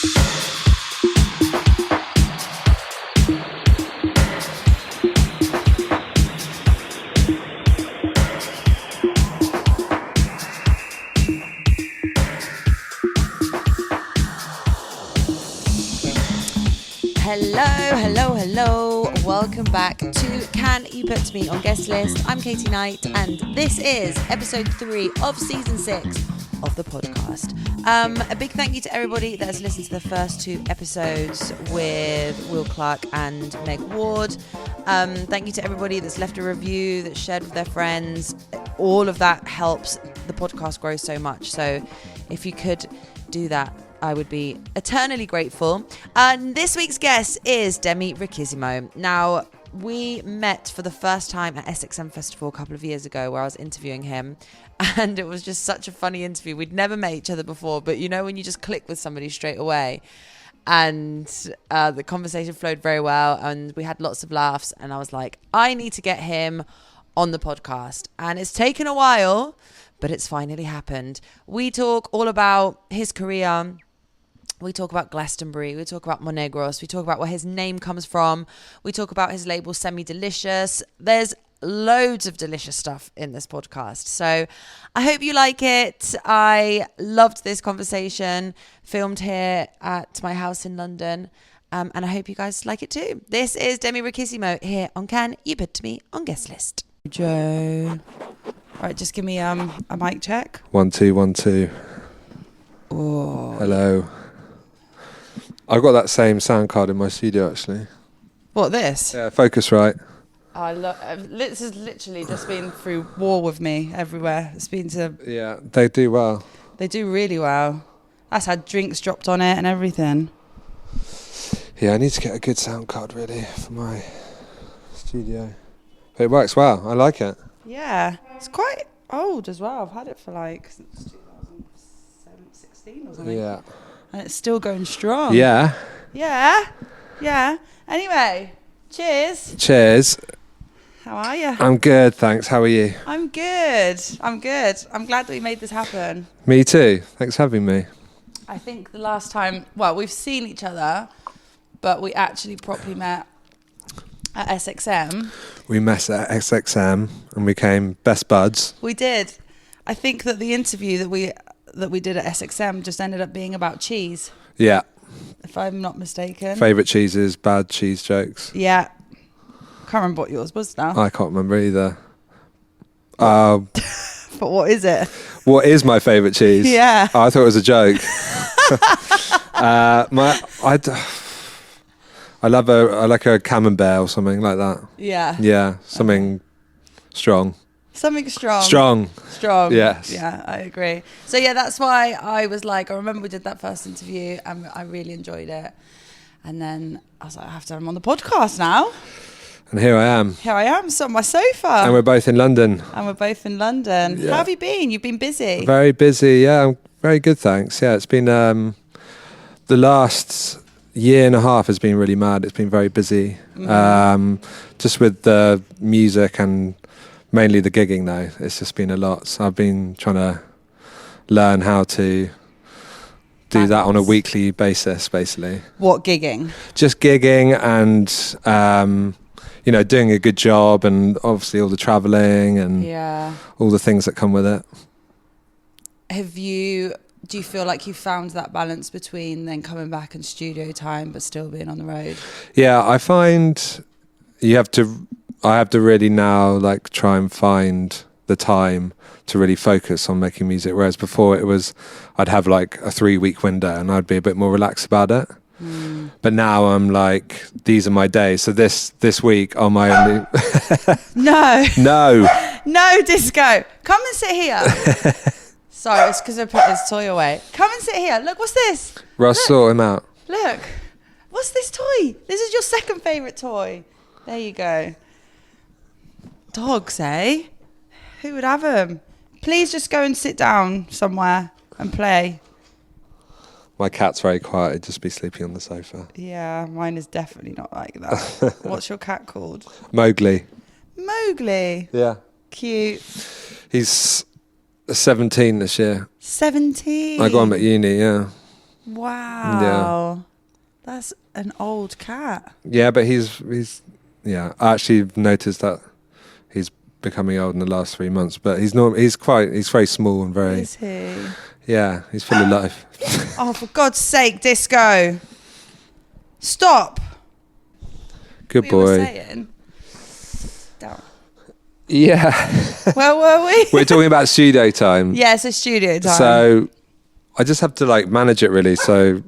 Hello. Welcome back to Can You Put Me on Guest List? I'm Katie Knight, and this is episode 3 of season 6 of the podcast. A big thank you to everybody that has listened to the first 2 episodes with Will Clark and Meg Ward. Thank you to everybody that's left a review, that's shared with their friends. All of that helps the podcast grow so much. So if you could do that, I would be eternally grateful. And this week's guest is Demi Riquisimo. Now, we met for the first time at SXM Festival a couple of years ago where I was interviewing him. And it was just such a funny interview. We'd never met each other before, but you know when you just click with somebody straight away. And the conversation flowed very well and we had lots of laughs. And I was like, I need to get him on the podcast. And it's taken a while, but it's finally happened. We talk all about his career. We talk about Glastonbury, we talk about Monegros, we talk about where his name comes from, we talk about his label Semi-Delicious. There's loads of delicious stuff in this podcast. So I hope you like it. I loved this conversation, filmed here at my house in London, and I hope you guys like it too. This is Demi Riquisimo here on Can You Put Me on Guest List. Joe. Right, just give me a mic check. 1 2 1 2. Oh. Hello. I've got that same sound card in my studio actually. What, this? Yeah, Focusrite. This has literally just been through war with me everywhere. It's been to... Yeah, they do well. They do really well. That's had drinks dropped on it and everything. Yeah, I need to get a good sound card really for my studio. But it works well. I like it. Yeah, it's quite old as well. I've had it for like since 2016 or something. Yeah. And it's still going strong. Yeah. Anyway, cheers. Cheers. How are you? I'm good, thanks. How are you? I'm good. I'm glad that we made this happen. Me too. Thanks for having me. I think the last time, well, we've seen each other, but we actually properly met at SXM. We met at SXM and we became best buds. We did. I think that the interview that we did at SXM just ended up being about cheese. Yeah. If I'm not mistaken. Favourite cheeses, bad cheese jokes. Yeah. Can't remember what yours was now. I can't remember either. But what is it? What is my favourite cheese? Yeah. Oh, I thought it was a joke. I like a camembert or something like that. Yeah. Yeah, something strong. Something strong. Strong. Yes. Yeah, I agree. So yeah, that's why I was like, I remember we did that first interview and I really enjoyed it. And then I was like, I have to have him on the podcast now. And here I am. Sat on my sofa. And we're both in London. Yeah. How have you been? You've been busy. Very busy, yeah. I'm very good, thanks. Yeah, it's been the last year and a half has been really mad. It's been very busy. Just with the music and mainly the gigging though. It's just been a lot. So I've been trying to learn how to do that on a weekly basis, basically. What gigging? Just gigging and doing a good job and obviously all the travelling and all the things that come with it. Do you feel like you found that balance between then coming back and studio time but still being on the road? Yeah, I find I have to really now like try and find the time to really focus on making music, whereas before it was I'd have like a 3-week window and I'd be a bit more relaxed about it. But now I'm like, these are my days. So this week are my only... No, Disco. Come and sit here. Sorry, it's because I put his toy away. Come and sit here. Look, what's this? Russ, sort him out. Look. What's this toy? This is your second favourite toy. There you go. Dogs, eh? Who would have them? Please just go and sit down somewhere and play. My cat's very quiet. He'd just be sleeping on the sofa. Yeah, mine is definitely not like that. What's your cat called? Mowgli. Yeah. Cute. He's 17 this year. 17? I got him at uni, yeah. Wow. That's an old cat. Yeah, but he's I actually noticed that he's becoming old in the last 3 months, but he's very small and very. Is he? Yeah, he's full of life. Oh, for God's sake, Disco. Stop. Good We boy. were saying. Down. Yeah. Where were we? We're talking about studio time. Yeah, so studio time. So I just have to like manage it really. So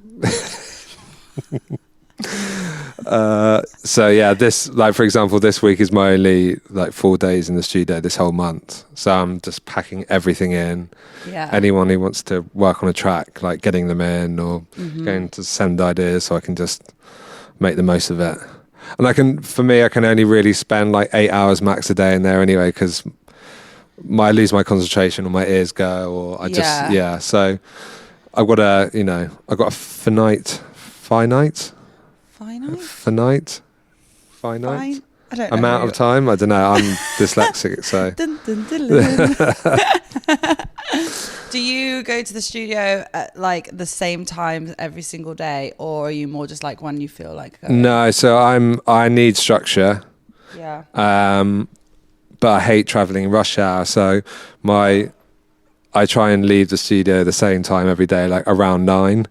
so yeah, this, like, for example, this week is my only like 4 days in the studio this whole month. So I'm just packing everything in. Yeah. Anyone who wants to work on a track, like getting them in or going to send ideas so I can just make the most of it. And I can only really spend like 8 hours max a day in there anyway, because I lose my concentration or my ears go, or I just, so I've got a finite Fine. I don't know amount of time. I don't know. I'm dyslexic, so. Dun, dun, dun, dun. Do you go to the studio at like the same time every single day, or are you more just like when you feel like going? No, so I need structure. Yeah. But I hate traveling rush hour. So I try and leave the studio the same time every day, like around 9,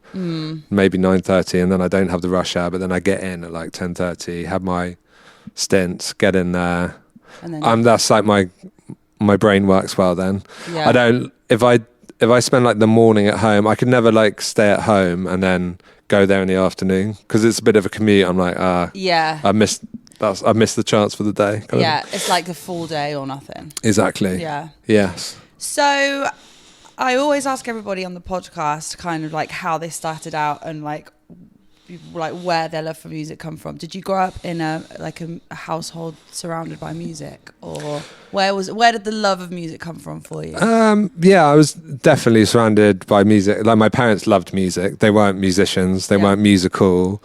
maybe 9:30, and then I don't have the rush hour. But then I get in at like 10:30, have my stint, get in there, And then that's like my brain works well. Then Yeah. I don't if I spend like the morning at home, I could never like stay at home and then go there in the afternoon because it's a bit of a commute. I'm like, yeah. I missed the chance for the day. kind of. Yeah, it's like the full day or nothing. Exactly. Yeah. Yes. So I always ask everybody on the podcast kind of like how they started out and like where their love for music come from. Did you grow up in a household surrounded by music, or where did the love of music come from for you? Yeah, I was definitely surrounded by music. Like my parents loved music. They weren't musicians. They weren't musical,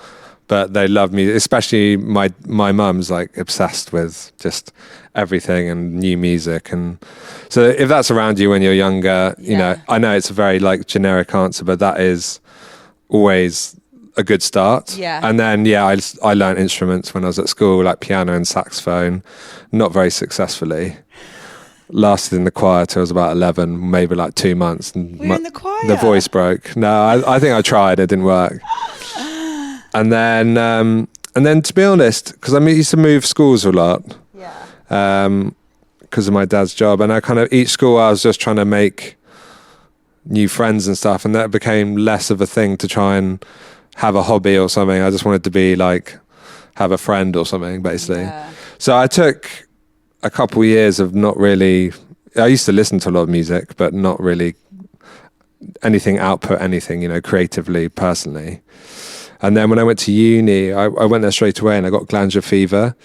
but they loved music. Especially my mum's like obsessed with just everything and new music. And so if that's around you when you're younger, you know, I know it's a very like generic answer, but that is always a good start. Yeah. And then I learned instruments when I was at school, like piano and saxophone, not very successfully. Lasted in the choir till I was about 11, maybe like 2 months. And Were you in the choir? The voice broke. No, I think I tried. It didn't work. And then to be honest, because I used to move schools a lot. Yeah. Because of my dad's job, and I kind of each school I was just trying to make new friends and stuff, and that became less of a thing to try and have a hobby or something. I just wanted to be like have a friend or something, basically. Yeah. So I took a couple years of not really. I used to listen to a lot of music, but not really output anything, creatively, personally. And then when I went to uni, I went there straight away, and I got glandular fever,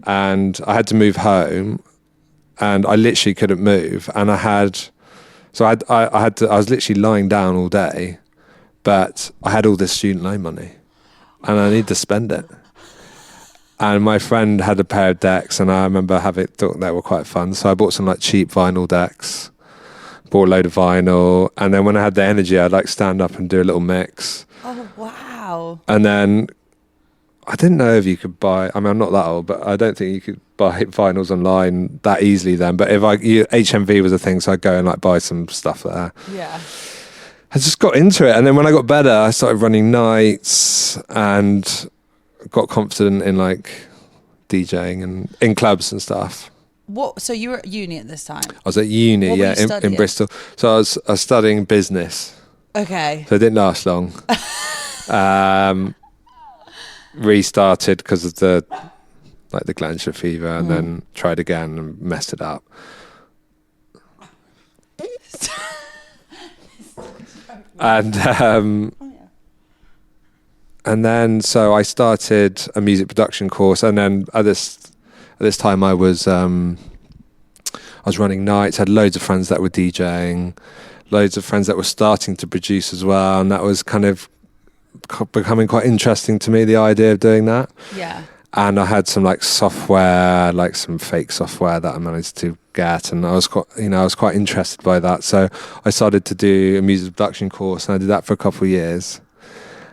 and I had to move home, and I literally couldn't move, and I was literally lying down all day. But I had all this student loan money and I need to spend it. And my friend had a pair of decks, and I remember thought they were quite fun. So I bought some like cheap vinyl decks, bought a load of vinyl. And then when I had the energy, I'd like stand up and do a little mix. Oh, wow. And then I didn't know if you could buy, I'm not that old, but I don't think you could buy vinyls online that easily then. But HMV was a thing, so I'd go and like buy some stuff there. Yeah. I just got into it, and then when I got better, I started running nights and got confident in like DJing and in clubs and stuff. What? So you were at uni at this time? I was at uni, What were you in studying? Bristol. So I was studying business. Okay. So it didn't last long. Restarted because of the glandular fever, and then tried again and messed it up. And then so I started a music production course, and then at this time I was running nights, had loads of friends that were DJing, loads of friends that were starting to produce as well, and that was kind of becoming quite interesting to me, the idea of doing that. Yeah. And I had some like software, like some fake software that I managed to get, and I was quite interested by that. So I started to do a music production course, and I did that for a couple of years.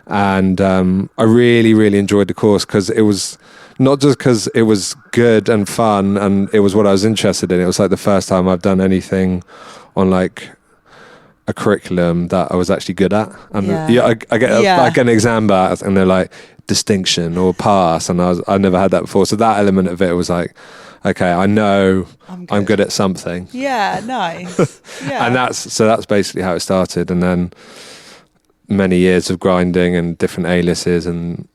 And I really, really enjoyed the course because it was not just because it was good and fun and it was what I was interested in. It was like the first time I've done anything on like a curriculum that I was actually good at. And I get like an exam back and they're like distinction or pass, and I never had that before. So that element of it was like, okay, I know I'm good at something. Yeah, nice. Yeah. And that's basically how it started. And then many years of grinding and different aliases and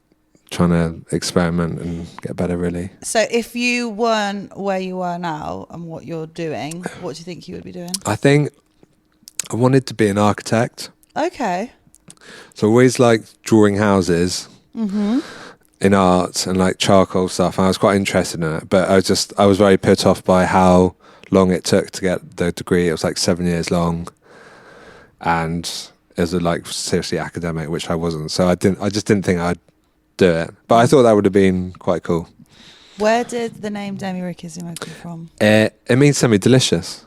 trying to experiment and get better, really. So if you weren't where you are now and what you're doing, what do you think you would be doing? I think I wanted to be an architect. Okay. So I always liked drawing houses in art and like charcoal stuff. And I was quite interested in it, but I was very put off by how long it took to get the degree. It was like 7 years long, and it was like seriously academic, which I wasn't. So I just didn't think I'd do it. But I thought that would have been quite cool. Where did the name Demi Riquisimo come from? It means semi-delicious,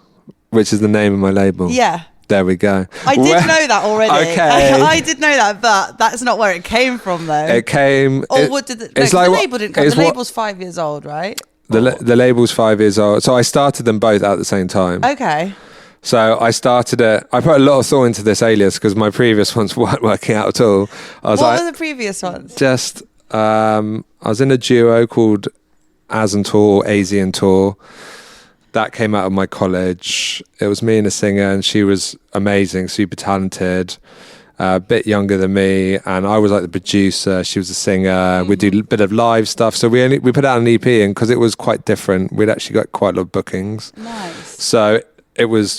which is the name of my label. Yeah. There we go. I did know that already. Okay. I did know that, but that's not where it came from, though. It came... Or what did it... No, like, the label didn't come. The label's 5 years old, right? The label's 5 years old. So I started them both at the same time. Okay. So I started it... I put a lot of thought into this alias because my previous ones weren't working out at all. What were the previous ones? Just... I was in a duo called Az and Tor, AZ and Tor. That came out of my college. It was me and a singer, and she was amazing, super talented, a bit younger than me, and I was like the producer. She was a singer. We do a bit of live stuff. So we put out an EP, and because it was quite different, we'd actually got quite a lot of bookings. Nice. So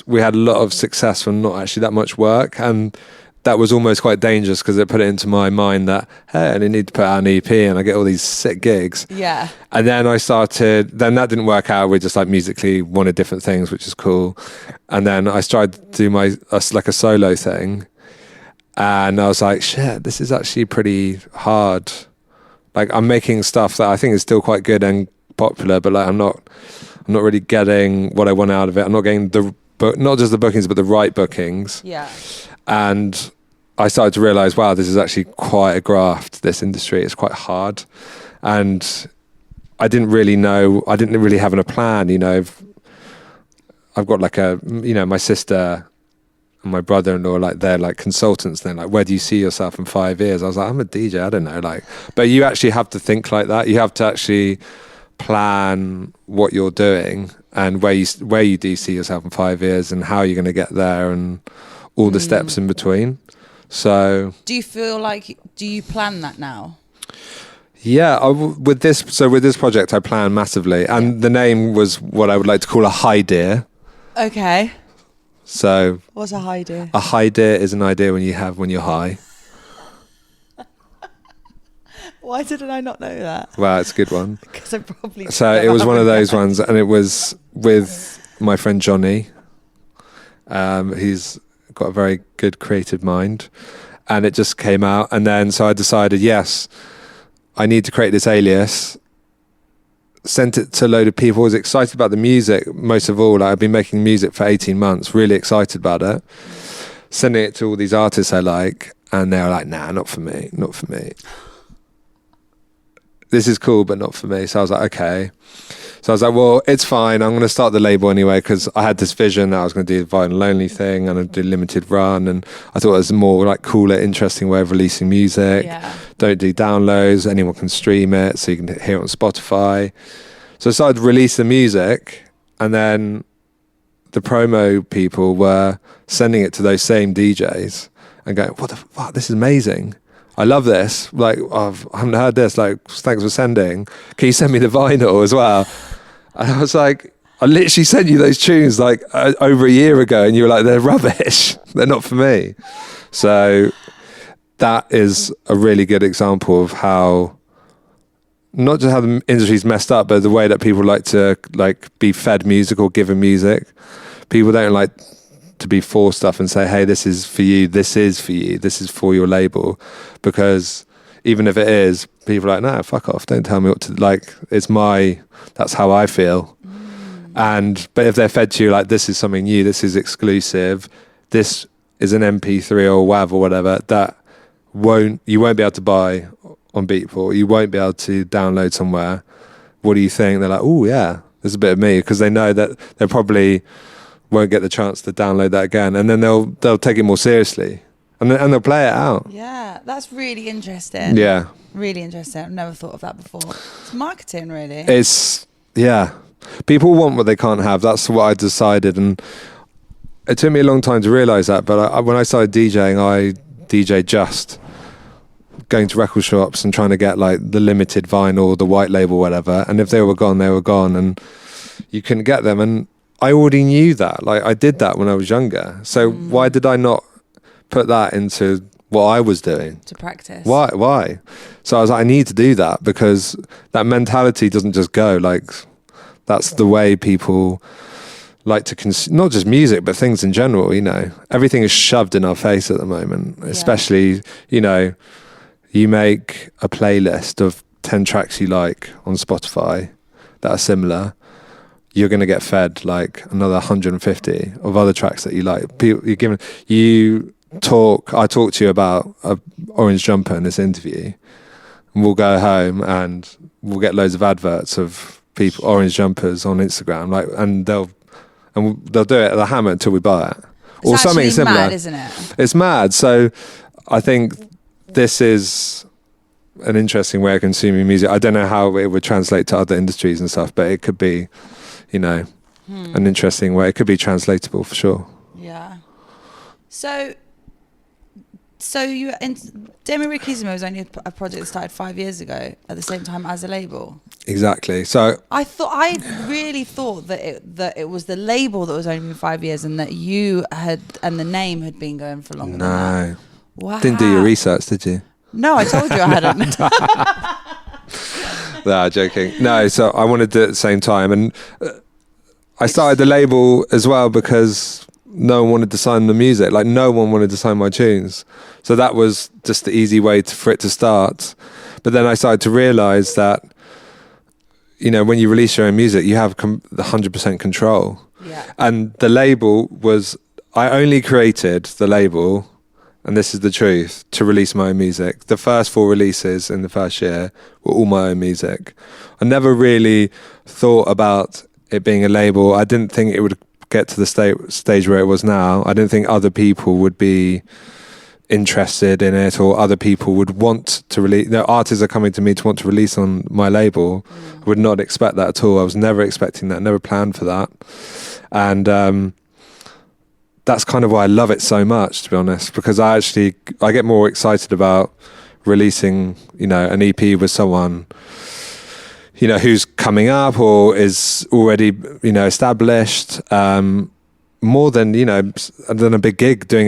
we had a lot of success from not actually that much work, and that was almost quite dangerous because it put it into my mind that, hey, I need to put out an EP and I get all these sick gigs. Yeah. And then then that didn't work out. We just like musically wanted different things, which is cool. And then I started to do like a solo thing. And I was like, shit, this is actually pretty hard. Like I'm making stuff that I think is still quite good and popular, but like I'm not really getting what I want out of it. I'm not getting not just the bookings, but the right bookings. Yeah. And I started to realize, wow, this is actually quite a graft, this industry. It's quite hard. And I didn't really have a plan, I've got like my sister and my brother-in-law, like they're like consultants. They're like, where do you see yourself in 5 years? I was like, I'm a DJ, I don't know. Like, but you actually have to think like that. You have to actually plan what you're doing and where you do see yourself in 5 years and how you're going to get there and all the steps in between. So do you feel like, do you plan that now? Yeah, with this project I plan massively, and the name was what I would like to call a highdeas. Okay. So what's a highdeas? A highdeas is an idea when you're high. Why didn't I not know that? Well, it's a good one. Because I probably... So it was one of those ones, and it was with my friend Johnny. He's got a very good creative mind, and it just came out. And then so I decided, yes, I need to create this alias. Sent it to a load of people. I was excited about the music most of all. I've been making music for 18 months, really excited about it. Sending it to all these artists I like, and they were like, nah, not for me. This is cool, but not for me. So I was like, okay. So I was like, well, it's fine. I'm going to start the label anyway, because I had this vision that I was going to do the Violent Lonely thing and I'd do limited run. And I thought it was a more like cooler, interesting way of releasing music. Yeah. Don't do downloads. Anyone can stream it, so you can hear it on Spotify. So I started to release the music, and then the promo people were sending it to those same DJs and going, what the fuck, this is amazing. I love this. Like, I haven't heard this. Like, thanks for sending. Can you send me the vinyl as well? And I was like, I literally sent you those tunes like over a year ago, and you were like, they're rubbish. They're not for me. So that is a really good example of how, not just how the industry's messed up, but the way that people like to like be fed music or given music. People don't like to be forced stuff and say, hey, this is for you, this is for you, this is for your label. Because even if it is, people are like, no, fuck off, don't tell me what to, like, that's how I feel. But if they're fed to you like, this is something new, this is exclusive, this is an MP3 or WAV or whatever, that you won't be able to buy on Beatport. You won't be able to download somewhere. What do you think? They're like, oh yeah, there's a bit of me, because they know that they probably won't get the chance to download that again, and then they'll take it more seriously, and they'll play it out. Yeah, that's really interesting. Yeah, really interesting. I've never thought of that before. It's marketing, really. It's people want what they can't have. That's what I decided, and it took me a long time to realize that. But when I started DJing, I DJ just going to record shops and trying to get like the limited vinyl, the white label, whatever. And if they were gone, they were gone, and you couldn't get them. And I already knew that. Like, I did that when I was younger. So why did I not put that into what I was doing? To practice. Why? So I was like, I need to do that, because that mentality doesn't just go. Like, that's the way people like to not just music, but things in general. You know, everything is shoved in our face at the moment. Especially, you know, you make a playlist of 10 tracks you like on Spotify that are similar, you're going to get fed like another 150 of other tracks that you like. I talk to you about a orange jumper in this interview, and we'll go home and we'll get loads of adverts of people orange jumpers on Instagram, like, and they'll do it at the hammer until we buy it, or something similar. Mad, isn't it? It's mad. So I think this is an interesting way of consuming music. I don't know how it would translate to other industries and stuff, but it could be, you know, an interesting way. It could be translatable for sure. Yeah. So Demi Riquisimo was only a project that started 5 years ago at the same time as a label. Exactly. So I really thought that it was the label that was only been 5 years, and that you had, and the name had been going for longer than that. Wow. Didn't do your research, did you? No, I told you I hadn't. No, joking. No, so I wanted to do it at the same time, and I started the label as well because no one wanted to sign the music. Like, no one wanted to sign my tunes. So that was just the easy way for it to start. But then I started to realize that, you know, when you release your own music, you have the 100% control. Yeah. And the label was, I only created the label, and this is the truth, to release my own music. The first 4 releases in the first year were all my own music. I never really thought about it being a label. I didn't think it would get to the stage where it was now. I didn't think other people would be interested in it, or other people would want to release. No, artists are coming to me to want to release on my label. I would not expect that at all. I was never expecting that, never planned for that. And that's kind of why I love it so much, to be honest, because I get more excited about releasing, you know, an EP with someone, you know, who's coming up or is already, you know, established, more than, you know, than doing a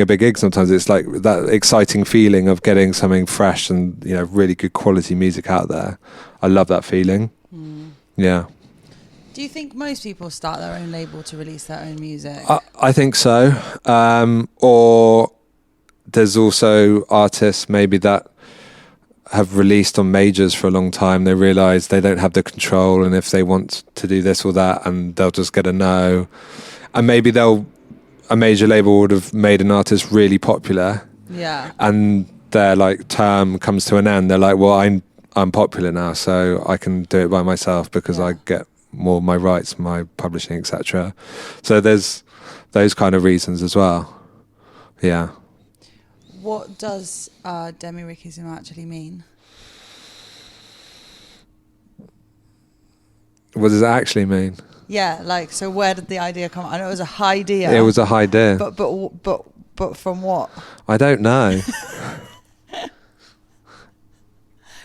big gig. Sometimes it's like that exciting feeling of getting something fresh and, you know, really good quality music out there. I love that feeling. Yeah. Do you think most people start their own label to release their own music? I think so. Or there's also artists maybe that have released on majors for a long time. They realise they don't have the control, and if they want to do this or that, and they'll just get a no. And maybe a major label would have made an artist really popular. Yeah. And their like term comes to an end. They're like, well, I'm popular now, so I can do it by myself because I get more my rights, my publishing, etc. So there's those kind of reasons as well. Yeah. What does Demi Riquisimo actually mean? What does it actually mean? Yeah, like, so where did the idea come? I know it was a highdeas. It was a highdeas. But from what? I don't know.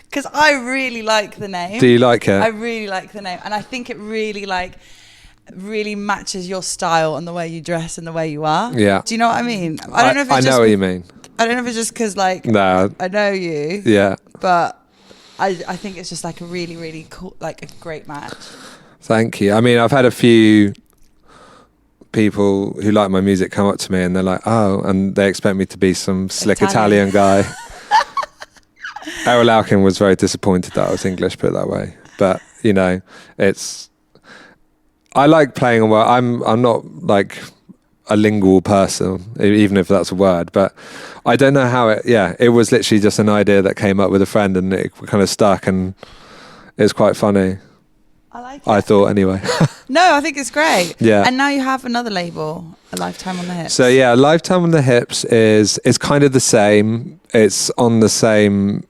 Because I really like the name. Do you like it? I really like the name, and I think it really matches your style and the way you dress and the way you are. Yeah. Do you know what I mean? I don't know if it's I know what you mean. I don't know if it's just because, like, no, I know you. Yeah. But I think it's just like a really, really cool, like a great match. Thank you. I mean, I've had a few people who like my music come up to me and they're like, oh, and they expect me to be some slick Italian guy. Errol Alkin was very disappointed that I was English, put it that way. But, you know, I like playing well. I'm not like a lingual person, even if that's a word. But I don't know how it was literally just an idea that came up with a friend, and it kind of stuck, and it's quite funny. I like it. I thought anyway. No, I think it's great. Yeah. And now you have another label, A Lifetime on the Hips. So yeah, Lifetime on the Hips is kind of the same. It's on the same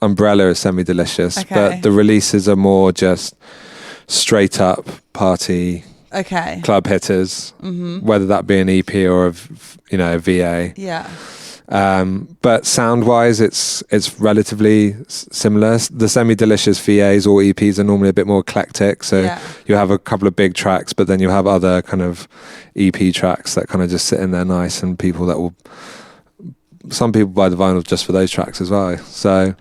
umbrella as Semi Delicious, Okay. but the releases are more just straight up party club hitters, whether that be an EP or a VA. Yeah. But sound wise, it's relatively similar. The Semi Delicious VAs or EPs are normally a bit more eclectic, so you have a couple of big tracks, but then you have other kind of EP tracks that kind of just sit in there nice, and some people buy the vinyl just for those tracks as well. So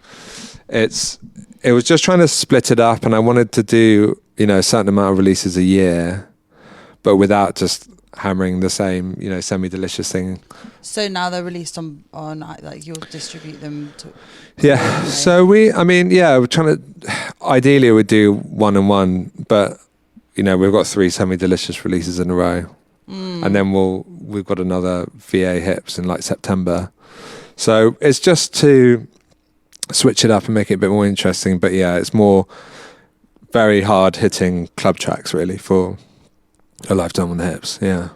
it was just trying to split it up, and I wanted to do a certain amount of releases a year, but without just hammering the same Semi Delicious thing. So now they're released on like you'll distribute them to. Yeah. So we're trying to. Ideally, we'd do 1 and 1, but we've got 3 Semi Delicious releases in a row, and then we've got another VA Hips in like September. So it's just to switch it up and make it a bit more interesting. But yeah, it's more very hard hitting club tracks really for A Lifetime on the Hips. Yeah.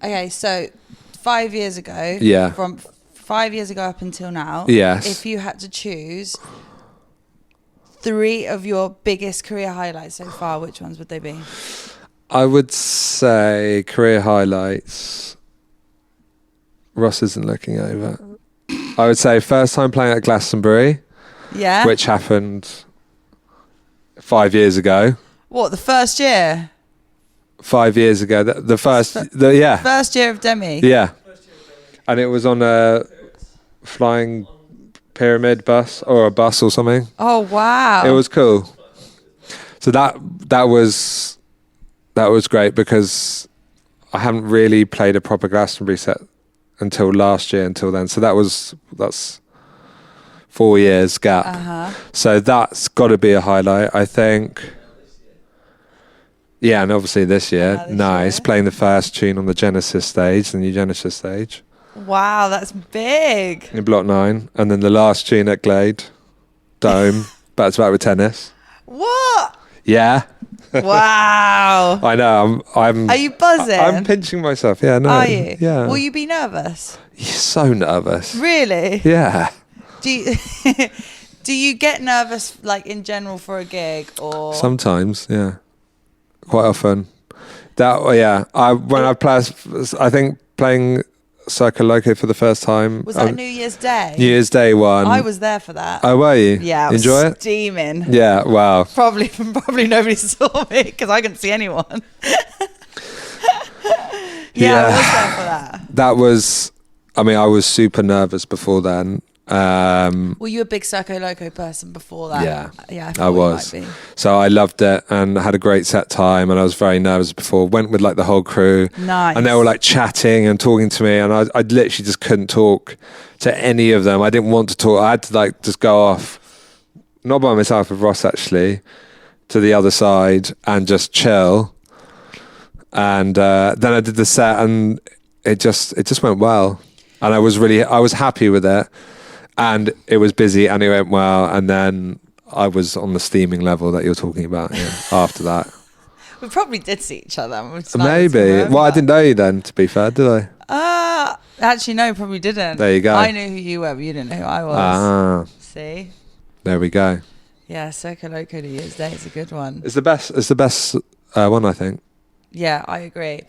Okay, so 5 years ago. Yeah. From 5 years ago up until now. Yes. If you had to choose 3 of your biggest career highlights so far, which ones would they be? I would say career highlights. Ross isn't looking over. I would say first time playing at Glastonbury. Yeah. Which happened 5 years ago. What, the first year? 5 years ago. First year of Demi. Yeah. And it was on a flying pyramid bus or a bus or something. Oh wow. It was cool. So that was great because I hadn't really played a proper Glastonbury set until last year until then. So that's 4 years gap. So that's got to be a highlight, I think. Yeah, and obviously this year, playing the first tune on the Genesis stage, the new Genesis stage. Wow, that's big. In Block 9, and then the last tune at Glade Dome, back to back with Tennis. What? Yeah. Wow. I know. I'm. Are you buzzing? I'm pinching myself. Yeah. No. Are you? Yeah. Will you be nervous? You're so nervous. Really? Yeah. Do you get nervous like in general for a gig or? Sometimes, yeah. Quite often. I think playing Circo Loco for the first time. Was that New Year's Day? New Year's Day one. I was there for that. Oh, were you? Yeah. I was Enjoy it? Steaming. Yeah. Wow. Probably nobody saw me because I couldn't see anyone. I was there for that. That was. I mean, I was super nervous before then. Were you a big Circo Loco person before that? Yeah, I was. So I loved it and had a great set time, and I was very nervous before. Went with like the whole crew. Nice. And they were like chatting and talking to me, and I literally just couldn't talk to any of them. I didn't want to talk. I had to like just go off, not by myself with Ross actually, to the other side and just chill. And then I did the set, and it just went well, and I was happy with it. And it was busy and it went well. And then I was on the steaming level that you're talking about after that. We probably did see each other. Maybe. Well, I didn't know you then, to be fair, did I? Actually, no, probably didn't. There you go. I knew who you were, but you didn't know who I was. See? There we go. Yeah, Circo Loco New Year's Day is a good one. It's the best one, I think. Yeah, I agree.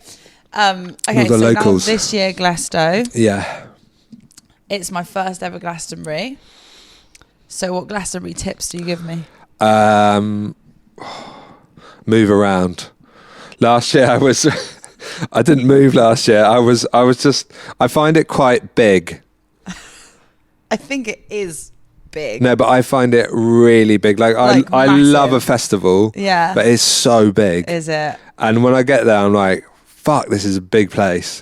Okay, so locals. Now this year, Glasto. Yeah. It's my first ever Glastonbury. So what Glastonbury tips do you give me? Move around. Last year I didn't move last year. I find it quite big. I think it is big. No, but I find it really big. I love a festival. Yeah. But it's so big. Is it? And when I get there, I'm like, fuck, this is a big place.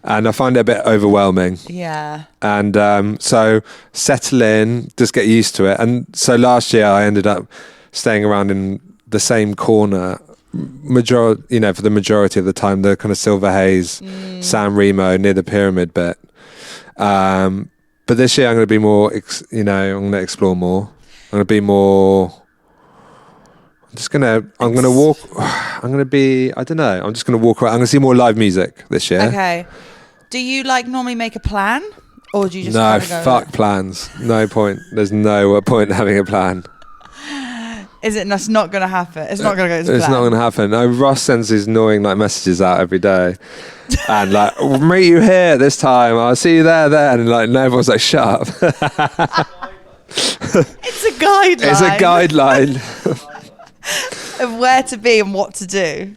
And I find it a bit overwhelming. Yeah. And so settle in, just get used to it. And so last year I ended up staying around in the same corner for the majority of the time, the kind of Silver Haze, San Remo near the pyramid bit. But this year I'm going to be more, I'm going to explore more. I'm going to be more. I'm going to walk. I'm going to be. I don't know. I'm just going to walk around. I'm going to see more live music this year. Okay. Do you normally make a plan, or do you just no go fuck plans? No point. There's no point in having a plan. Is it that's not going to happen? It's not going to go as It's planned. not going to happen. No, Ross sends these annoying messages out every day, and we'll meet you here this time. I'll see you there, and everyone's like, shut up. It's a guideline. It's a guideline of where to be and what to do.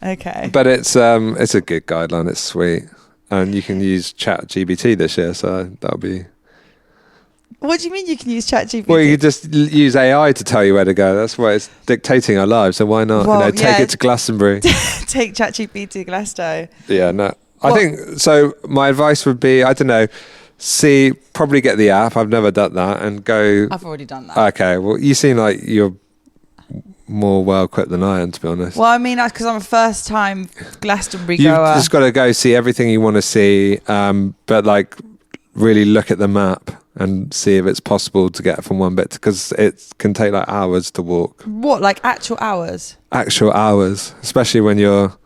Okay. but it's a good guideline. It's sweet, and you can use ChatGPT this year, so that'll be. What do you mean you can use ChatGPT? Well, you could just use AI to tell you where to go. That's why it's dictating our lives. So why not? Well, take it to Glastonbury. Take ChatGPT to Glasto. Yeah, no. I think so. My advice would be, I don't know. Probably get the app. I've never done that, and go. I've already done that. Okay. Well, you seem like you're more well equipped than I am, to be honest. Well, I mean, because I'm a first-time Glastonbury You've goer. just got to go see everything you want to see, but really look at the map and see if it's possible to get from one bit, because it can take hours to walk. What, actual hours? Actual hours, especially when you're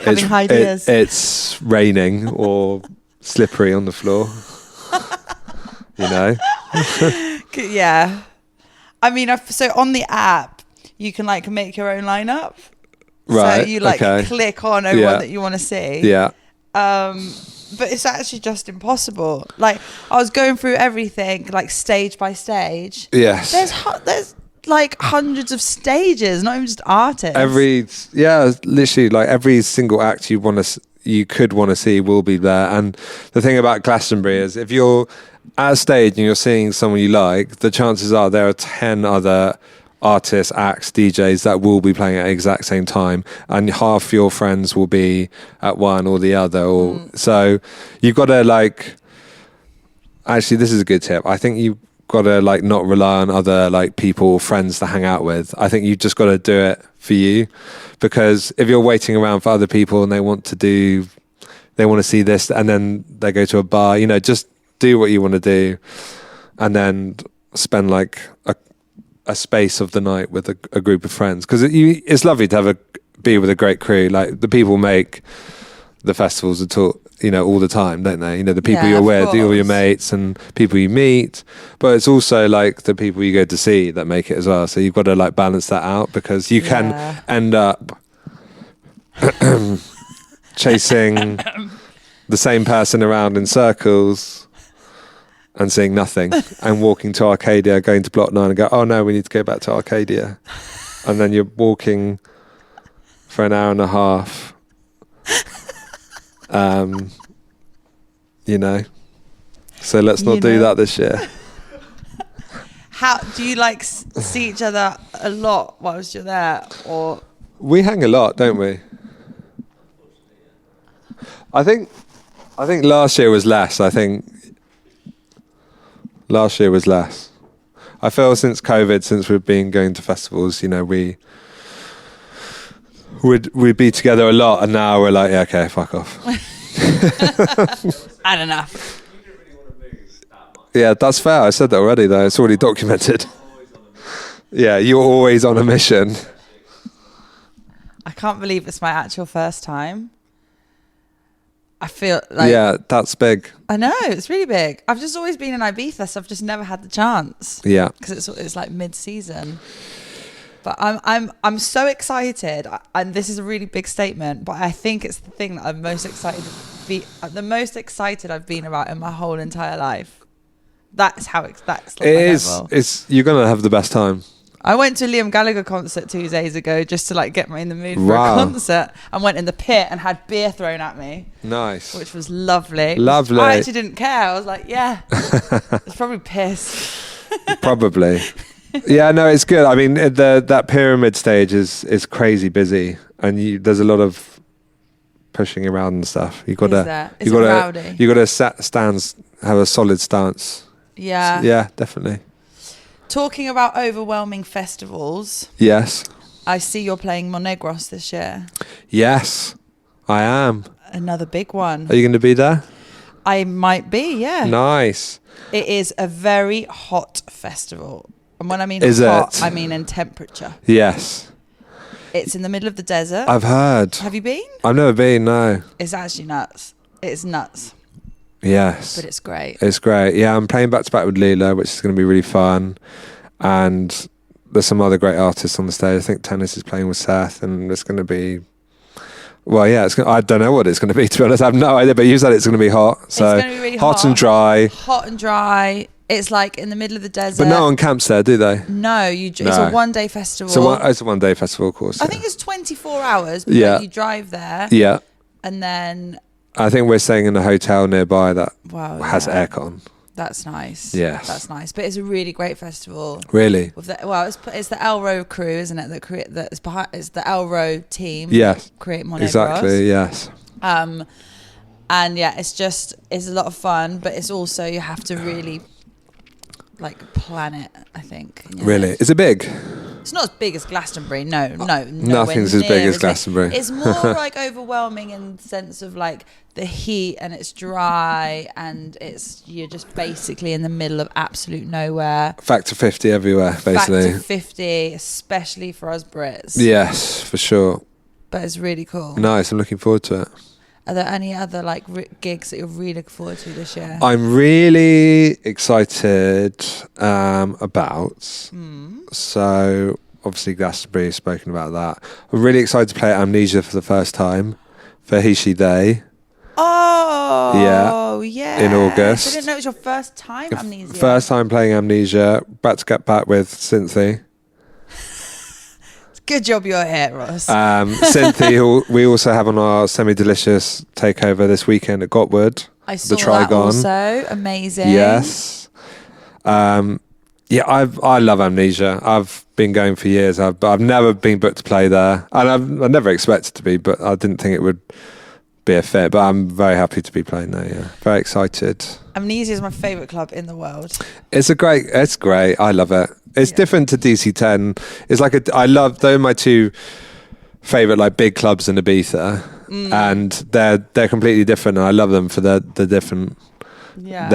Having highdeas. It's raining or slippery on the floor. Yeah. I mean, so on the app, you can make your own lineup. Right. So you click on everyone that you want to see. Yeah. But it's actually just impossible. I was going through everything, stage by stage. Yes. There's hundreds of stages, not even just artists. Literally every single act you could want to see will be there. And the thing about Glastonbury is, if you're at a stage and you're seeing someone you like, the chances are there are 10 other artists, acts, DJs that will be playing at the exact same time, and half your friends will be at one or the other. So you've got to actually, this is a good tip. I think you've got to not rely on other people or friends to hang out with. I think you've just got to do it for you, because if you're waiting around for other people and they want to see this, and then they go to a bar, just do what you want to do, and then spend a space of the night with a group of friends, because it's lovely to be with a great crew. The people make the festivals all the time, don't they? The people you're with, all your mates and people you meet, but it's also the people you go to see that make it as well. So you've got to balance that out, because you can end up chasing the same person around in circles and seeing nothing, and walking to Arcadia, going to Block 9 and go, oh no, we need to go back to Arcadia. And then you're walking for an hour and a half. So let's not do that this year. How do you see each other a lot whilst you're there, or? We hang a lot, don't we? I think last year was less. I feel since COVID, since we've been going to festivals, we'd be together a lot, and now we're yeah, okay, fuck off. Had enough. Yeah, that's fair. I said that already, though. It's already documented. Yeah, you're always on a mission. I can't believe it's my actual first time. I feel yeah, that's big. I know, it's really big. I've just always been in Ibiza, so I've just never had the chance. Yeah, because it's mid-season. But I'm so excited, and this is a really big statement, but I think it's the thing that I'm most excited the most excited I've been about in my whole entire life. That's how that's it is. It's you're gonna have the best time. I went to a Liam Gallagher concert 2 days ago just to get me in the mood for a concert, and went in the pit and had beer thrown at me. Nice. Which was lovely. Lovely. I actually didn't care. I was yeah. It's probably pissed. Probably. Yeah, no, it's good. I mean, that pyramid stage is crazy busy, and there's a lot of pushing around and stuff. You got to have a solid stance. Yeah. Yeah, definitely. Talking about overwhelming festivals. Yes. I see you're playing Monegros this year. Yes, I am. Another big one. Are you going to be there? I might be, yeah. Nice. It is a very hot festival. And when I mean Is hot, it? I mean in temperature. Yes. It's in the middle of the desert. I've heard. Have you been? I've never been, no. It's actually nuts. It's nuts. Yes. But it's great. It's great. Yeah, I'm playing back to back with Leela, which is going to be really fun. And there's some other great artists on the stage. I think Tennis is playing with Seth, and it's going to be... Well, yeah, I don't know what it's going to be, to be honest. I have no idea, but you said it's going to be hot. So it's going to be really hot and dry. Hot and dry. It's like in the middle of the desert. But no one camps there, do they? No, it's a one-day festival. So it's a one-day festival, of course. I think it's 24 hours. But Yeah. you drive there. Yeah. And then... I think we're staying in a hotel nearby that has yeah. aircon. That's nice. Yes. That's nice. But it's a really great festival. Really? With it's the Elro crew, isn't it? It's the Elro team. Yes. Create Monegros. Exactly, yes. And yeah, it's a lot of fun, but it's also, you have to really plan it, I think. Really? Is it big? It's not as big as Glastonbury. No. Nothing's as big as Glastonbury. It's more overwhelming in the sense of the heat, and it's dry, and you're just basically in the middle of absolute nowhere. Factor 50 everywhere, basically. Factor 50, especially for us Brits. Yes, for sure. But it's really cool. Nice, I'm looking forward to it. Are there any other gigs that you're really looking forward to this year? I'm really excited about. So obviously Glastonbury, spoken about that. I'm really excited to play Amnesia for the first time for He Day. Oh yeah. In August. I didn't know it was your first time Amnesia. First time playing Amnesia. Back to get back with Cynthia. Good job you're here, Ross. Cynthia, who we also have on our Semi-Delicious takeover this weekend at Gotwood. I saw the Trigon. That also. Amazing. Yes. I love Amnesia. I've been going for years, but I've never been booked to play there. And I never expected to be, but I didn't think it would be a fit. But I'm very happy to be playing there, yeah. Very excited. Amnesia is my favourite club in the world. It's great. I love it. It's different to DC10. It's they're my two favourite big clubs in Ibiza. And they're completely different, and I love them for their different not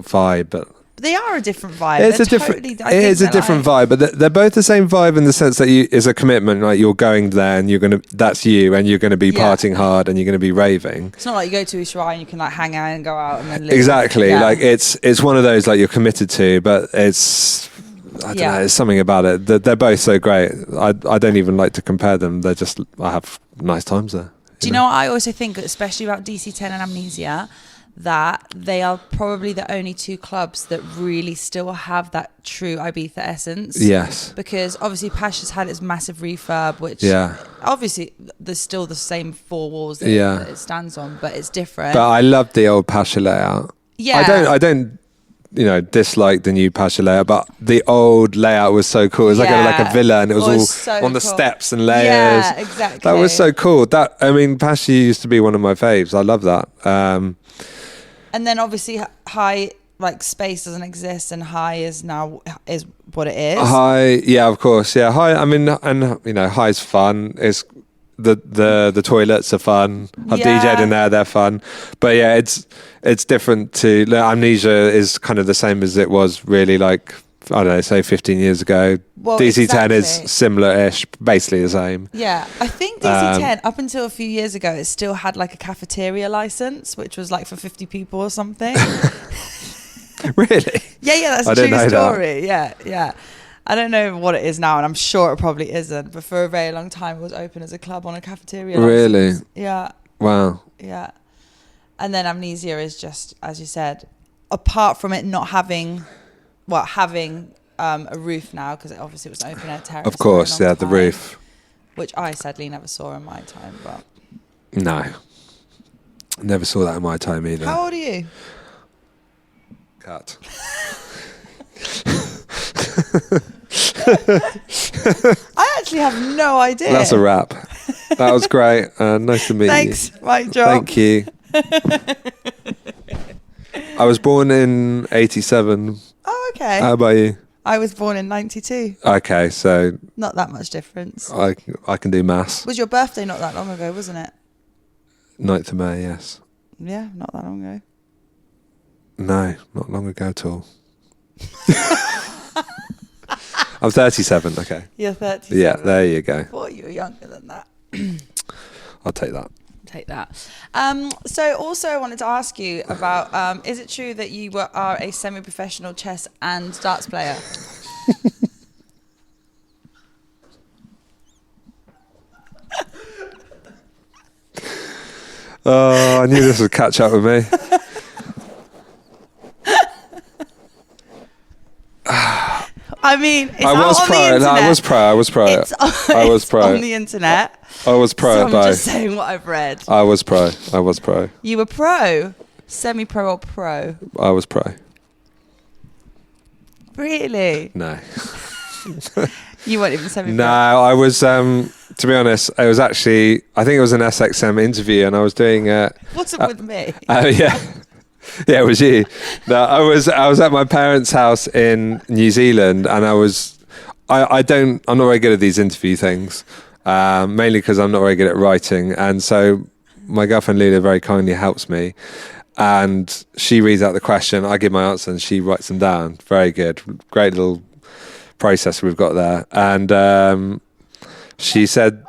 vibe, but they are a different vibe. It is a different vibe, but they're both the same vibe in the sense that it's a commitment. You're going there and that's you, and you're gonna be partying hard, and you're gonna be raving. It's not like you go to a shrine, you can hang out and go out and then live. Exactly. Yeah. It's one of those you're committed to, but it's I don't know. There's something about it. They're both so great. I don't even like to compare them. I have nice times there. Do you know what I also think, especially about DC10 and Amnesia, that they are probably the only two clubs that really still have that true Ibiza essence. Yes. Because obviously Pasha's had its massive refurb, which obviously there's still the same four walls that it stands on, but it's different. But I love the old Pasha layout. Yeah. I don't dislike the new Pasha layout, but the old layout was so cool. It was like a villa, and it was all so on the cool. steps and layers. Yeah, exactly. That was so cool. Pasha used to be one of my faves. I love that. And then obviously High, space doesn't exist, and High is what it is. High, yeah, of course, yeah. High, High's fun. It's the toilets are fun. I've DJ'd in there; they're fun. But yeah, it's different to Amnesia is kind of the same as it was really I don't know, say 15 years ago. Well, DC10 is similar-ish, basically the same. Yeah, I think DC10, up until a few years ago, it still had a cafeteria license, which was for 50 people or something. Really? Yeah, that's a true story. Yeah. I don't know what it is now, and I'm sure it probably isn't, but for a very long time it was open as a club on a cafeteria license. Really? Yeah. Wow. Yeah. And then Amnesia is just, as you said, apart from it not having a roof now, because obviously it was an open air terrace. Of course, the roof. Which I sadly never saw in my time, but... No. Never saw that in my time either. How old are you? Cut. I actually have no idea. That's a wrap. That was great. Nice to meet you. Thanks. Right, Joe. Thank you. I was born in 87. Oh, okay. How about you? I was born in 92. Okay, so Not that much difference. I can do maths. Was your birthday not that long ago, wasn't it? 9th of May, yes. Yeah, not that long ago. No, not long ago at all. I'm 37, okay. You're 37. Yeah, there you go. I thought you were younger than that. I'll take that. Take that. So also I wanted to ask you about, is it true that you are a semi-professional chess and darts player? Oh, I knew this would catch up with me. I mean, it's I was out on pro. the internet. I was pro. I was pro. I was pro. on the internet. I was pro. So I'm just saying what I've read. I was pro. I was pro. You were pro? Semi-pro or pro? I was pro. Really? No. You weren't even semi-pro? No, I was, to be honest, it was actually, I think it was an SXM interview and I was doing... What's up with me? Yeah. Yeah, it was you. No, I was at my parents' house in New Zealand and I'm not very good at these interview things, mainly because I'm not very good at writing. And so my girlfriend Lila very kindly helps me and she reads out the question, I give my answer and she writes them down. Very good. Great little process we've got there. And she said,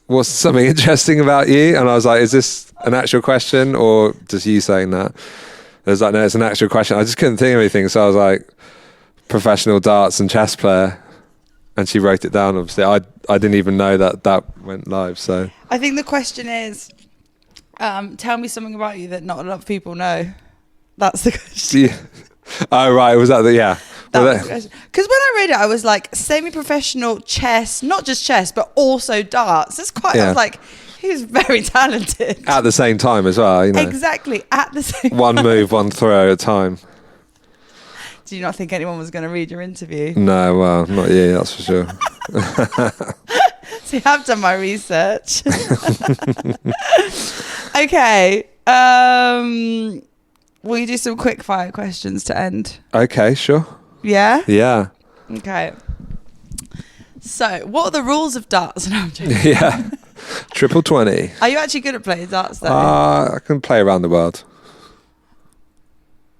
what's something interesting about you? And I was like, is this an actual question or just you saying that? I was like, no, it's an actual question. I just couldn't think of anything. So I was like, professional darts and chess player. And she wrote it down. Obviously, I didn't even know that went live. So I think the question is, tell me something about you that not a lot of people know. That's the question. yeah. Oh, right. Was that the, yeah. Because when I read it, I was like, semi-professional chess, not just chess, but also darts. That's quite, I was like, he's very talented. At the same time as well, you know. Exactly, at the same time. One move, one throw at a time. Do you not think anyone was going to read your interview? No, well, not you, that's for sure. See, I've done my research. Okay. Will you do some quick fire questions to end? Okay, sure. Yeah? Yeah. Okay. So, what are the rules of darts? No, I'm joking. Yeah. Triple 20. Are you actually good at playing darts though? I can play around the world.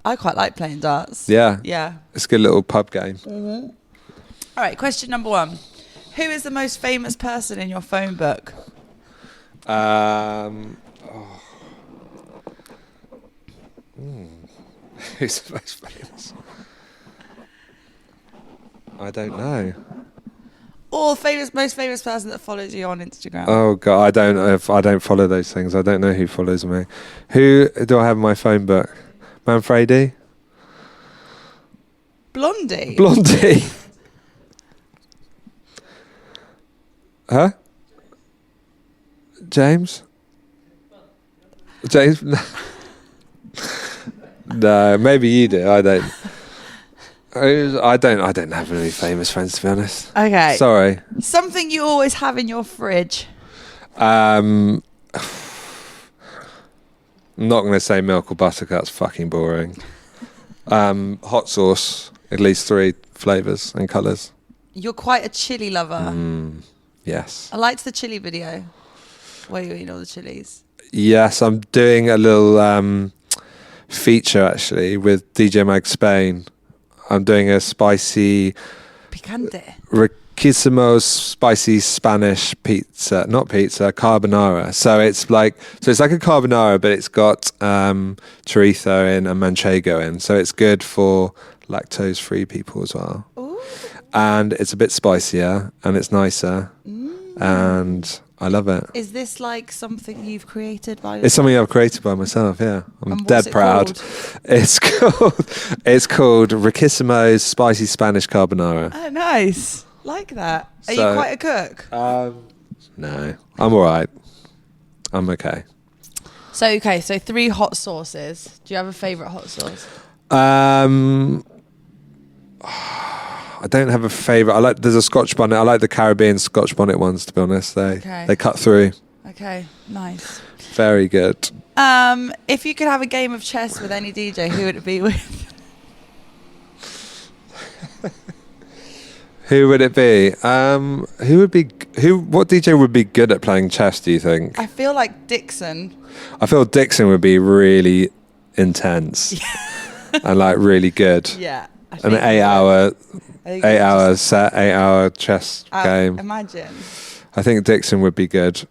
I quite like playing darts. Yeah. Yeah. It's a good little pub game. Mm-hmm. All right, question number 1. Who is the most famous person in your phone book? Who's the most famous? I don't know. Or most famous person that follows you on Instagram. Oh God, I don't follow those things. I don't know who follows me. Who do I have in my phone book? Manfredi? Blondie. Blondie. Huh? James? James? No, maybe you do. I don't. I don't have any famous friends, to be honest. Okay. Sorry. Something you always have in your fridge. I'm not going to say milk or butter. That's fucking boring. Hot sauce, at least 3 flavours and colours. You're quite a chili lover. Yes. I liked the chili video where you eat all the chilies. Yes, I'm doing a little feature actually with DJ Mag Spain. I'm doing a spicy Picante. Riquisimo spicy Spanish pizza, not pizza, carbonara. So it's like a carbonara, but it's got chorizo in and manchego in. So it's good for lactose-free people as well. Ooh. And it's a bit spicier and it's nicer. And I love it. Is this like something you've created by yourself? It's something I've created by myself, yeah. I'm And dead what's it proud. called? It's called Riquisimo's Spicy Spanish Carbonara. Oh, nice. Like that. Are you So- quite a cook? No, I'm all right. I'm okay. So 3 hot sauces. Do you have a favourite hot sauce? I don't have a favourite. There's a Scotch bonnet. I like the Caribbean Scotch bonnet ones, to be honest. They cut through. Okay, nice. Very good. If you could have a game of chess with any DJ, who would it be with? Who would it be? What DJ would be good at playing chess, do you think? I feel like Dixon. I feel Dixon would be really intense and like really good. Yeah. An 8 hour chess game. Imagine. I think Dixon would be good.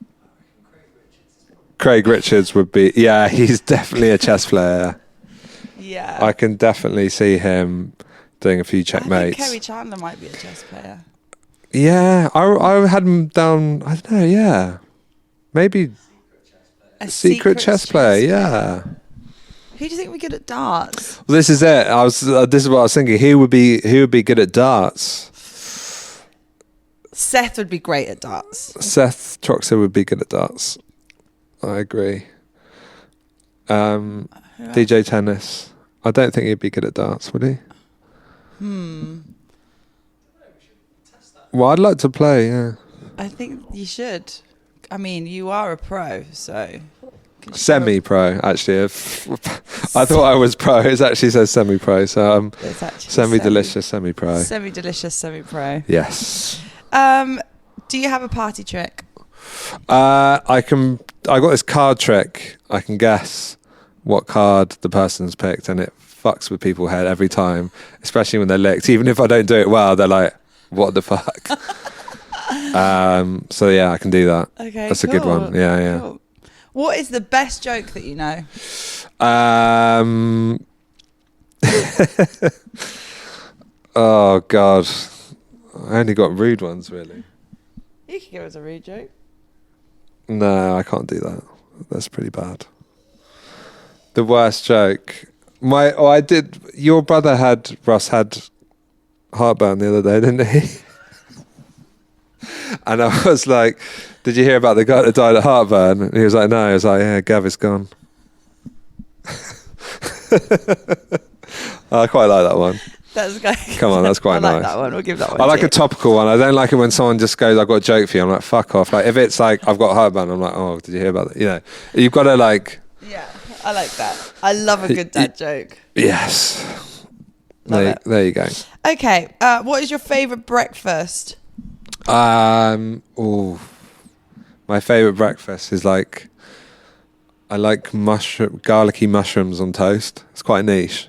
Craig Richards would be, yeah, he's definitely a chess player. Yeah. I can definitely see him doing a few checkmates. I think Kerry Chandler might be a chess player. Yeah, I had him down, I don't know, yeah. Maybe A secret chess player, yeah. Who do you think would be good at darts? Well, this is it. This is what I was thinking. Who would be good at darts? Seth would be great at darts. Seth Troxer would be good at darts. I agree. DJ Tennis. I don't think he'd be good at darts, would he? Well, I'd like to play, yeah. I think you should. I mean, you are a pro, so... Semi-pro, actually. I thought I was pro. It actually says semi-pro, so it's actually semi-delicious, semi-pro. Semi-delicious, semi-pro. Yes. Do you have a party trick? I got this card trick. I can guess what card the person's picked, and it fucks with people's head every time, especially when they're licked. Even if I don't do it well, they're like, what the fuck? So yeah, I can do that. Okay, that's a good one. Yeah. Cool. What is the best joke that you know? Oh God, I only got rude ones really. You can give us a rude joke. No, I can't do that. That's pretty bad. The worst joke. Your brother Ross had heartburn the other day, didn't he? And I was like, did you hear about the guy that died of heartburn? And he was like, no. I was like, yeah, Gav is gone. I quite like that one. That's great. Come on, that's quite I like nice. that one. We'll give that one. I like a topical one. I don't like it when someone just goes, I've got a joke for you. I'm like, fuck off. Like, if it's like, I've got heartburn, I'm like, oh, did you hear about that? You know, you've got to like... Yeah, I like that. I love a good dad joke. Yes. Love it. There you go. Okay, what is your favourite breakfast? My favourite breakfast is like, I like garlicky mushrooms on toast. It's quite niche,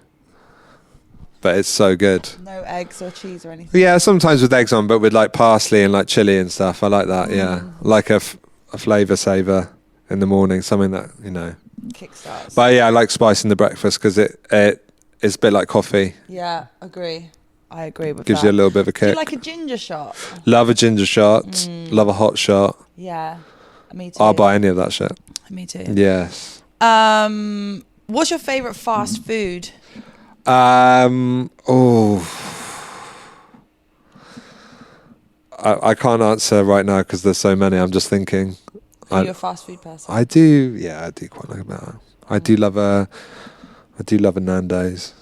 but it's so good. No eggs or cheese or anything? Yeah, sometimes with eggs on, but with like parsley and like chili and stuff. I like that, yeah. Like a flavour saver in the morning, something that, you know. Kickstarts. But yeah, I like spicing the breakfast because it's a bit like coffee. Yeah, agree. I agree with Gives that. you a little bit of a kick. Do you like a ginger shot? Love a ginger shot. Love a hot shot. Yeah, me too. I'll buy any of that shit. Me too. Yes. What's your favourite fast food? I can't answer right now because there's so many. I'm just thinking. Are you a fast food person? I do. Yeah, I do quite like that. I do love a Nando's.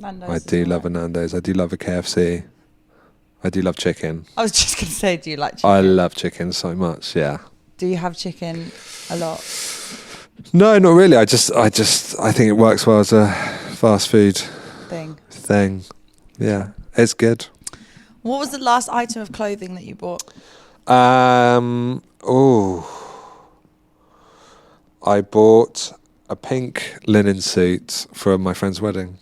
I do love a Nando's. I do love a KFC. I do love chicken. I was just going to say, do you like chicken? I love chicken so much. Yeah. Do you have chicken a lot? No, not really. I think it works well as a fast food thing. Yeah, it's good. What was the last item of clothing that you bought? I bought a pink linen suit for my friend's wedding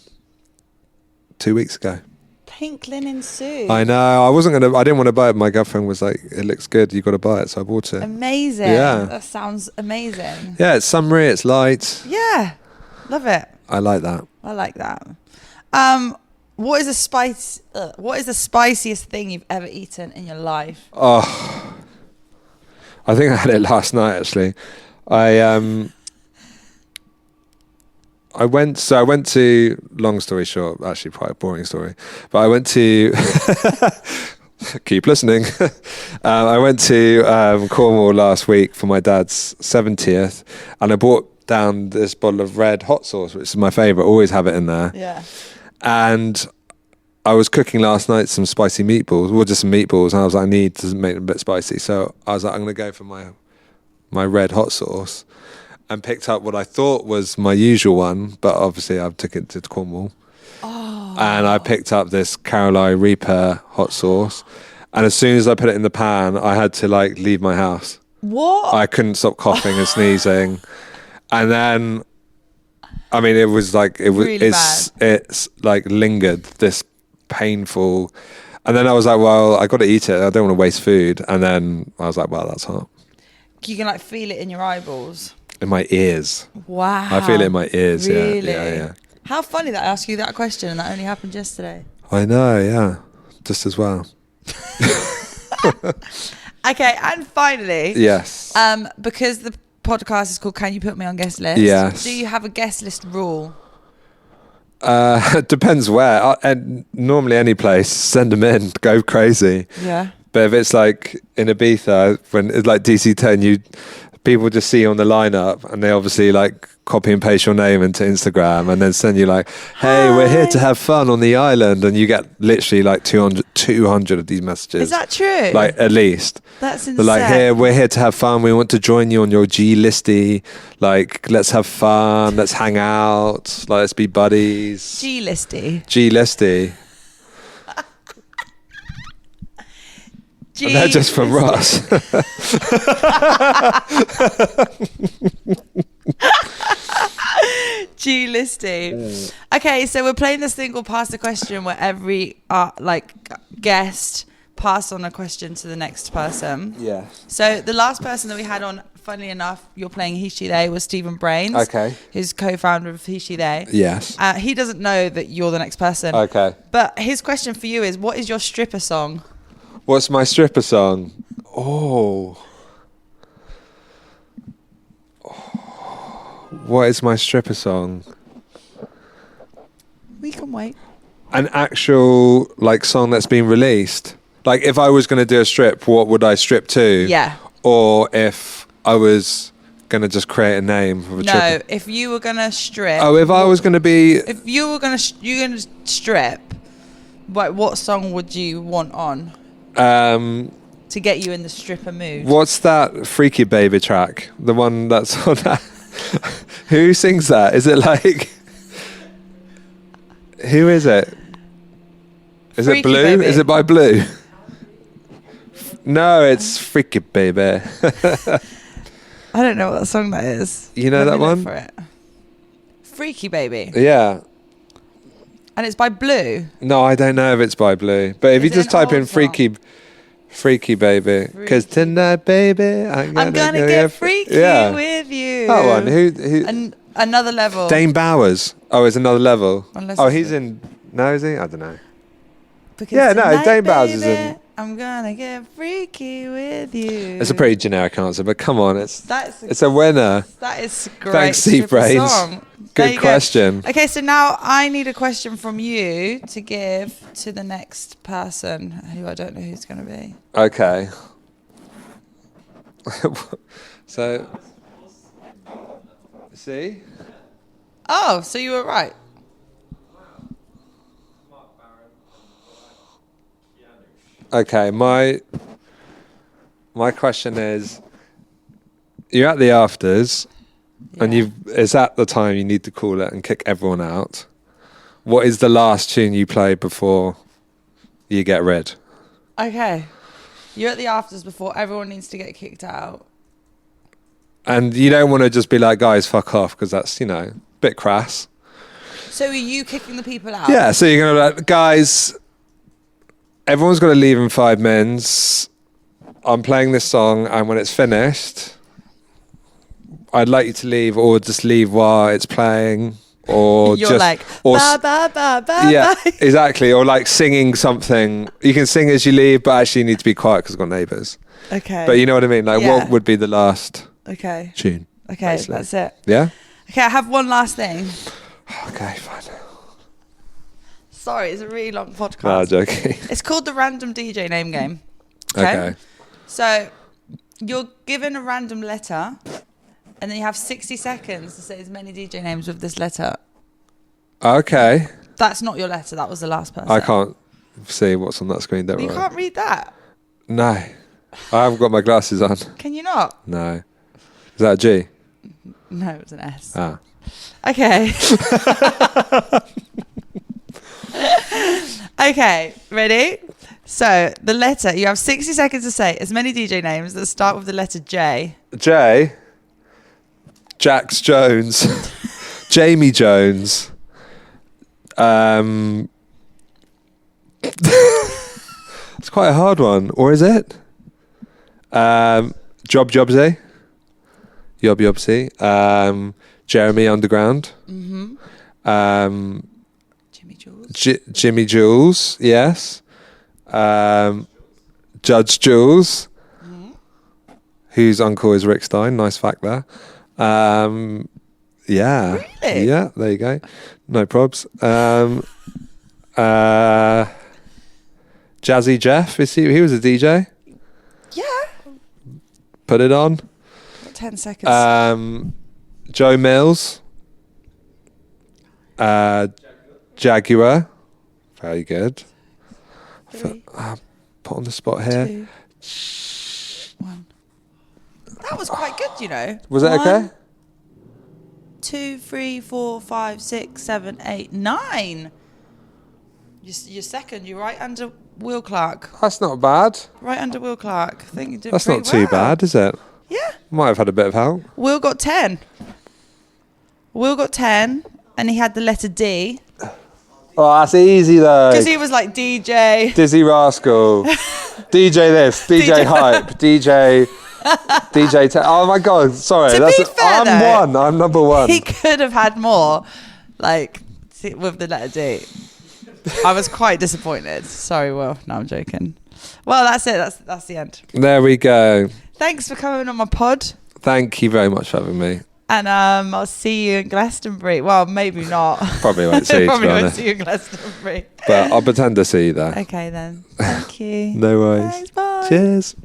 2 weeks ago. Pink linen suit? I know. I didn't want to buy it. My girlfriend was like, it looks good. You got to buy it. So I bought it. Amazing. Yeah. That sounds amazing. Yeah, it's summery. It's light. Yeah. Love it. I like that. I like that. What is the spiciest thing you've ever eaten in your life? Oh, I think I had it last night actually. I went to, long story short, actually quite a boring story, but I went to, keep listening. I went to Cornwall last week for my dad's 70th, and I brought down this bottle of red hot sauce, which is my favourite, always have it in there. Yeah. And I was cooking last night some spicy meatballs, just some meatballs, and I was like, I need to make them a bit spicy. So I was like, I'm going to go for my red hot sauce, and picked up what I thought was my usual one, but obviously I took it to Cornwall. Oh. and I picked up this Carolina Reaper hot sauce. And as soon as I put it in the pan, I had to like leave my house. What? I couldn't stop coughing and sneezing. And then, I mean, it was like, Really it's like lingered, this painful. And then I was like, well, I got to eat it. I don't want to waste food. And then I was like, well, that's hot. You can like feel it in your eyeballs. In my ears. Wow. I feel it in my ears. Really? Yeah. How funny that I asked you that question and that only happened yesterday. I know, yeah. Just as well. Okay, and finally, Yes. because the podcast is called Can You Put Me on Guest List? Yes. Do you have a guest list rule? It depends where. And normally any place, send them in, go crazy. Yeah. But if it's like in Ibiza, when it's like DC10, people just see you on the lineup and they obviously like copy and paste your name into Instagram and then send you like, hey, we're here to have fun on the island. And you get literally like 200 of these messages. Is that true? Like at least. That's insane. They're like, we're here to have fun. We want to join you on your G-listy. Like, let's have fun. Let's hang out. Like, let's be buddies. G-listy. G-listy. And they're just from Ross. G-listy. Okay, so we're playing this thing called Pass the Question where every guest pass on a question to the next person. Yeah. So the last person that we had on, funnily enough, you're playing He She They, was Stephen Brains. Okay. Who's co-founder of He She They. Yes. He doesn't know that you're the next person. Okay. But his question for you is, what is your stripper song? What's my stripper song? What is my stripper song? We can wait. An actual like song that's been released. Like if I was going to do a strip, what would I strip to? Yeah. Or if I was going to just create a name of a No, stripper. if you were going to strip. Oh, if I was going to be... If you were going to strip, what song would you want on to get you in the stripper mood? What's that Freaky Baby track? The one that's on that. Who sings that? Is it like... Who is it? Is Freaky it Blue? Baby. Is it by Blue? No, it's Freaky Baby. I don't know what song that is. You know Let that me look one? for it. Freaky Baby. Yeah. And it's by Blue. No, I don't know if it's by Blue. But if Is you it just an type in old song? Freaky Baby. Because tonight, baby, I'm gonna get freaky with you. That one. Who? Another level. Dame Bowers. Oh, it's another level. Unless Oh, it's he's the- in... No, is he? I don't know. Because Yeah, no, tonight, Dame Bowers is in- baby, I'm gonna get freaky with you. It's a pretty generic answer, but come on, it's a winner. That is great. Thanks, Steve stripper Brains. song. There Good you go. question. Okay, so now I need a question from you to give to the next person, who I don't know who's going to be. Okay. So, see? Oh, so you were right. Okay, my question is, you're at the afters, and Yeah. it's at the time you need to call it and kick everyone out. What is the last tune you play before you get rid? Okay. You're at the afters before everyone needs to get kicked out. And you don't want to just be like, guys, fuck off, because that's, a bit crass. So are you kicking the people out? Yeah, so you're going to be like, guys, everyone's got to leave in 5 minutes. I'm playing this song, and when it's finished, I'd like you to leave, or just leave while it's playing, or You're just like, or ba ba ba ba. yeah, ba. exactly, or like singing something. You can sing as you leave, but actually you need to be quiet because I've got neighbours. Okay. But you know what I mean? Like, Yeah. what would be the last Okay. tune? Okay, basically? that's it. Yeah. Okay, I have one last thing. Okay, fine. Sorry, it's a really long podcast. No, I'm joking. It's called the Random DJ Name Game. Okay. So you're given a random letter, and then you have 60 seconds to say as many DJ names with this letter. Okay. That's not your letter. That was the last person. I can't see what's on that screen. Don't You worry. can't read that. No, I haven't got my glasses on. Can you not? No. Is that a G? No, it was an S. Ah. Okay. Okay, ready? So the letter, you have 60 seconds to say as many DJ names that start with the letter J. J. Jax Jones. Jamie Jones. It's quite a hard one, or is it? Jobsy. Yobsy. Jeremy Underground. Mm-hmm. Jimmy Jules. Jimmy Jules, yes. Judge Jules, whose uncle is Rick Stein. Nice fact there. Yeah. Really? Yeah, there you go. No probs. Jazzy Jeff, he was a DJ. Yeah. Put it on. 10 seconds. Joe Mills. Jaguar. Very good. 3, Put on the spot here. 2, 1. That was quite good, you know. Was it okay? 2, 3, 4, 5, 6, 7, 8, 9. You're second. You're right under Will Clark. That's not bad. Right under Will Clark. I think you did That's pretty not too well. bad, is it? Yeah. Might have had a bit of help. Will got 10. Will got 10, and he had the letter D. Oh, that's easy though. Because he was like DJ. Dizzy Rascal. DJ this. DJ Hype. DJ. Oh my God. Sorry. To be fair, I'm one. I'm number one. He could have had more, like, with the letter D. I was quite disappointed. Sorry, Will. No, I'm joking. Well, that's it. That's the end. There we go. Thanks for coming on my pod. Thank you very much for having me. And I'll see you in Glastonbury. Well, maybe not. Probably won't see you, Probably to be won't honest. see you in Glastonbury. But I'll pretend to see you there. Okay, then. Thank you. No worries. Thanks, bye. Cheers.